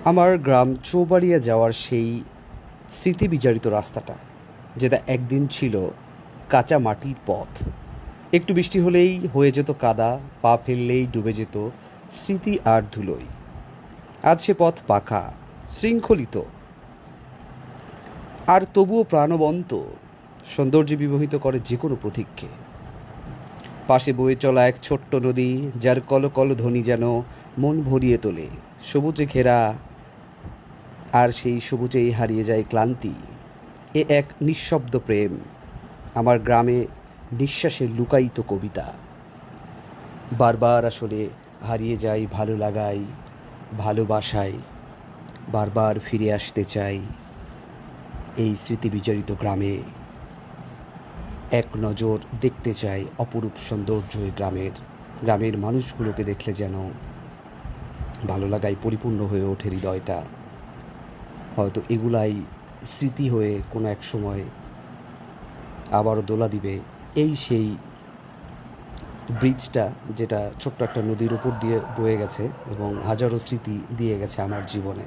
আমার গ্রাম চৌবাড়িয়া যাওয়ার সেই স্মৃতি বিজড়িত রাস্তাটা, যেটা একদিন ছিল কাঁচা মাটির পথ। একটু বৃষ্টি হলেই হয়ে যেত কাদা, পা ফেললেই ডুবে যেত স্মৃতি আর ধুলোয়। আজ সে পথ পাকা, শৃঙ্খলিত, আর তবুও প্রাণবন্ত, সৌন্দর্যে বিমোহিত করে যে কোনো প্রতীককে। পাশে বয়ে চলা এক ছোট্ট নদী, যার কলকল ধ্বনি যেন মন ভরিয়ে তোলে। সবুজে ঘেরা, আর সেই সবুজেই হারিয়ে যায় ক্লান্তি। এ এক নিঃশব্দ প্রেম, আমার গ্রামে নিঃশ্বাসে লুকায়িত কবিতা। বারবার আসলে হারিয়ে যাই ভালো লাগাই, ভালোবাসায়। বারবার ফিরে আসতে চাই এই স্মৃতি বিজড়িত গ্রামে। এক নজর দেখতে চাই অপরূপ সৌন্দর্য এই গ্রামের। গ্রামের মানুষগুলোকে দেখলে যেন ভালো লাগায় পরিপূর্ণ হয়ে ওঠে হৃদয়টা। হয়তো এগুলাই স্মৃতি হয়ে কোনো এক সময় আবারও দোলা দিবে। এই সেই ব্রিজটা, যেটা ছোট্ট একটা নদীর উপর দিয়ে বয়ে গেছে এবং হাজারো স্মৃতি দিয়ে গেছে আমার জীবনে।